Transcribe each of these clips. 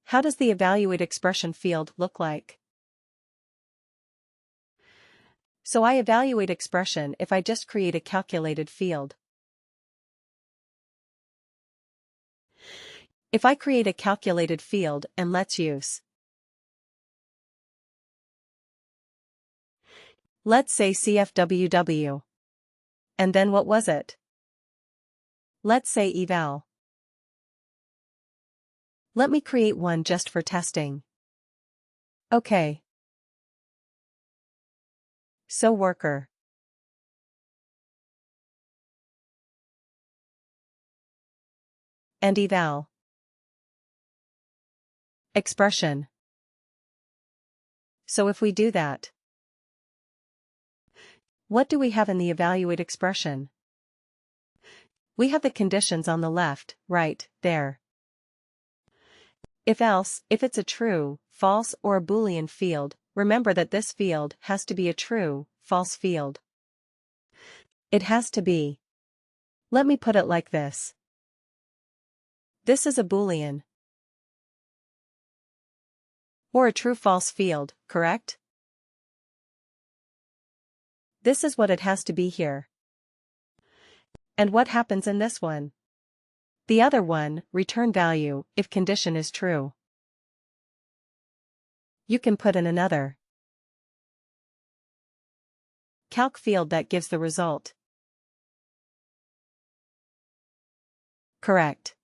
How does the evaluate expression field look like? So I evaluate expression if I just create a calculated field. If I create a calculated field and let's use, let's say CFWW. And then what was it? Let's say eval. Let me create one just for testing. Okay. So worker. And eval. Expression. So if we do that, what do we have in the evaluate expression? We have the conditions on the left, right, there. If else, if it's a true, false or a Boolean field, remember that this field has to be a true, false field. It has to be. Let me put it like this. This is a Boolean. Or a true-false field, correct? This is what it has to be here. And what happens in this one? The other one, return value, if condition is true. You can put in another calc field that gives the result. Correct.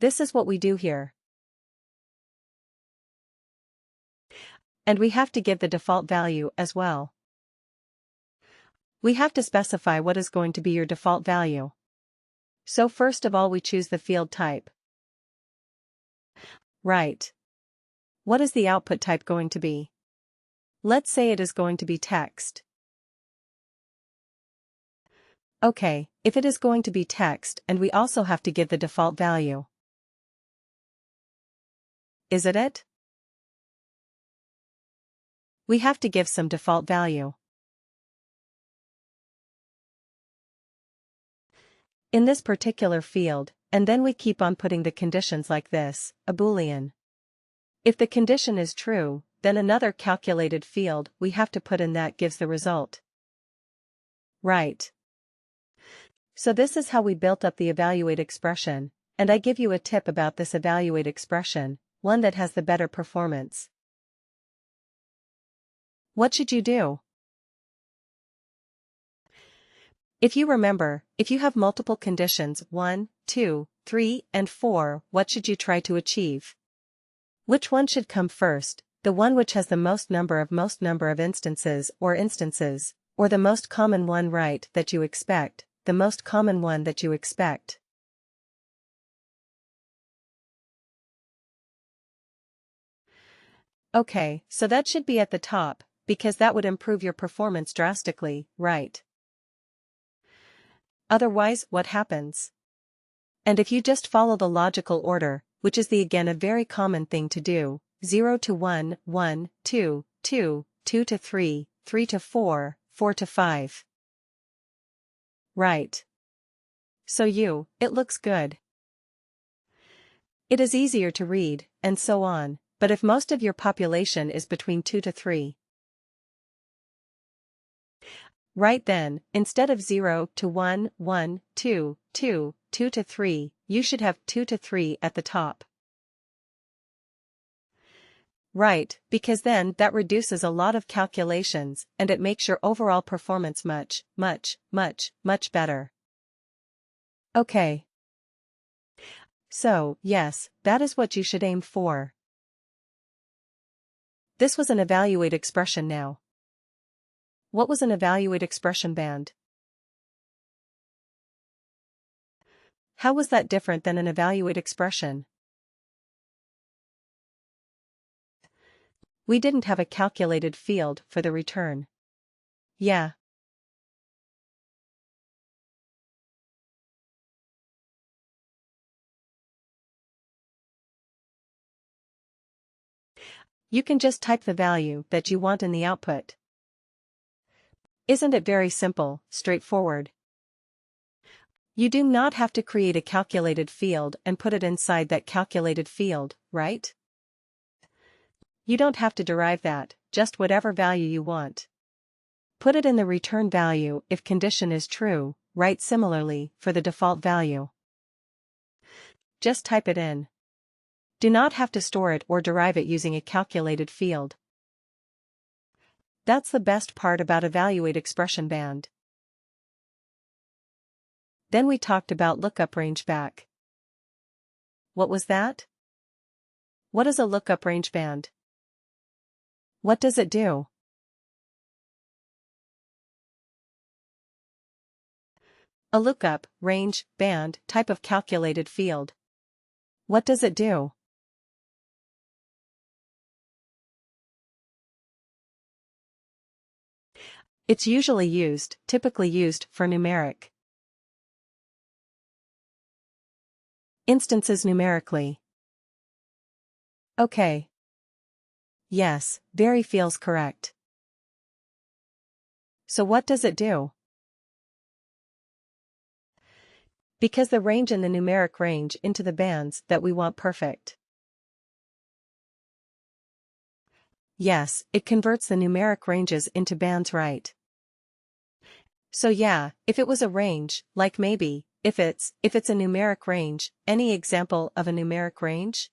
This is what we do here. And we have to give the default value as well. We have to specify what is going to be your default value. So first of all we choose the field type. Right. What is the output type going to be? Let's say it is going to be text. Okay, if it is going to be text and we also have to give the default value. Is it? We have to give some default value. In this particular field, and then we keep on putting the conditions like this, a Boolean. If the condition is true, then another calculated field we have to put in that gives the result. Right. So this is how we built up the evaluate expression, and I give you a tip about this evaluate expression, one that has the better performance. What should you do? If you remember, if you have multiple conditions 1, 2, 3, and 4, what should you try to achieve? Which one should come first, the one which has the most number of instances, or the most common one right that you expect, the most common one that you expect? Okay, so that should be at the top, because that would improve your performance drastically, right? Otherwise, what happens? And if you just follow the logical order, which is again a very common thing to do, 0 to 1, 1, 2, 2, 2 to 3, 3 to 4, 4 to 5. Right. So it looks good. It is easier to read, and so on, but if most of your population is between 2 to 3. Right then, instead of 0 to 1, 1, 2, 2, 2 to 3, you should have 2 to 3 at the top. Right, because then that reduces a lot of calculations and it makes your overall performance much, much, much, much better. Okay. So, yes, that is what you should aim for. This was an evaluate expression now. What was an evaluate expression band? How was that different than an evaluate expression? We didn't have a calculated field for the return. Yeah. You can just type the value that you want in the output. Isn't it very simple, straightforward? You do not have to create a calculated field and put it inside that calculated field, right? You don't have to derive that, just whatever value you want. Put it in the return value if condition is true, right? Similarly, for the default value. Just type it in. Do not have to store it or derive it using a calculated field. That's the best part about evaluate expression band. Then we talked about lookup range back. What was that? What is a lookup range band? What does it do? A lookup, range, band, type of calculated field. What does it do? It's typically used for numeric instances numerically. Okay. Yes, very feels correct. So what does it do? Because the range in the numeric range into the bands that we want perfect. Yes, it converts the numeric ranges into bands, right? So yeah, if it was a range, like maybe, if it's a numeric range, any example of a numeric range?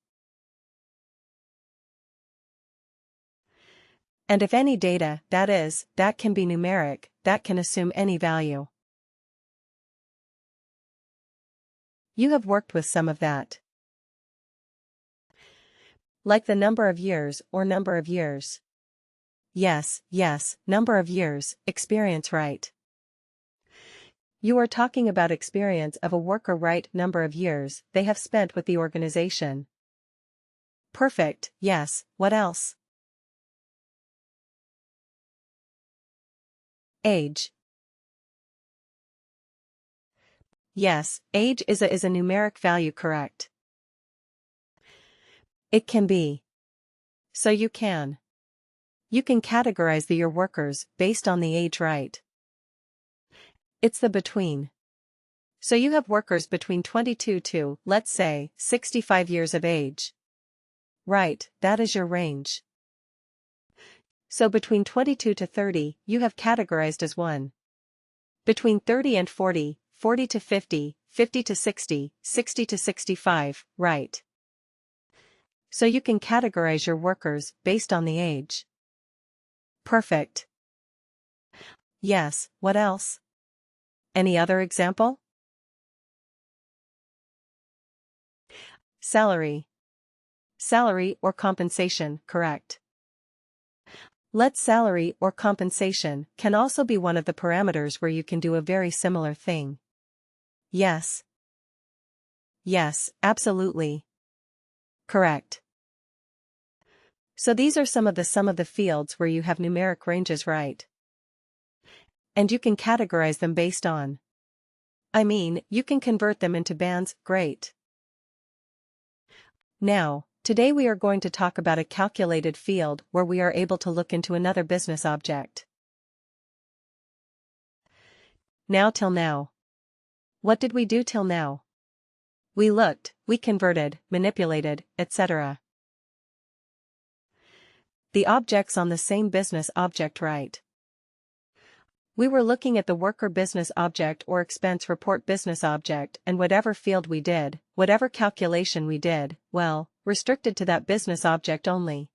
And if any data, that can be numeric, that can assume any value. You have worked with some of that. Like the number of years or number of years. Yes, number of years, experience, right? You are talking about experience of a worker, right? Number of years they have spent with the organization. Perfect, yes, what else? Age. Yes, age is a numeric value, correct? It can be. So you can categorize your workers based on the age, right? It's the between. So you have workers between 22 to, let's say, 65 years of age. Right, that is your range. So between 22 to 30, you have categorized as 1. Between 30 and 40, 40 to 50, 50 to 60, 60 to 65, right? So you can categorize your workers based on the age. Perfect. Yes, what else? Any other example? Salary. Salary or compensation, correct? Let salary or compensation can also be one of the parameters where you can do a very similar thing. Yes. Yes, absolutely. Correct. So these are some of the fields where you have numeric ranges, right? And you can categorize them based on. You can convert them into bands, great. Now, today we are going to talk about a calculated field where we are able to look into another business object. Now till now. What did we do till now? We looked, we converted, manipulated, etc. The objects on the same business object, right? We were looking at the worker business object or expense report business object, and whatever field we did, whatever calculation we did, well, restricted to that business object only.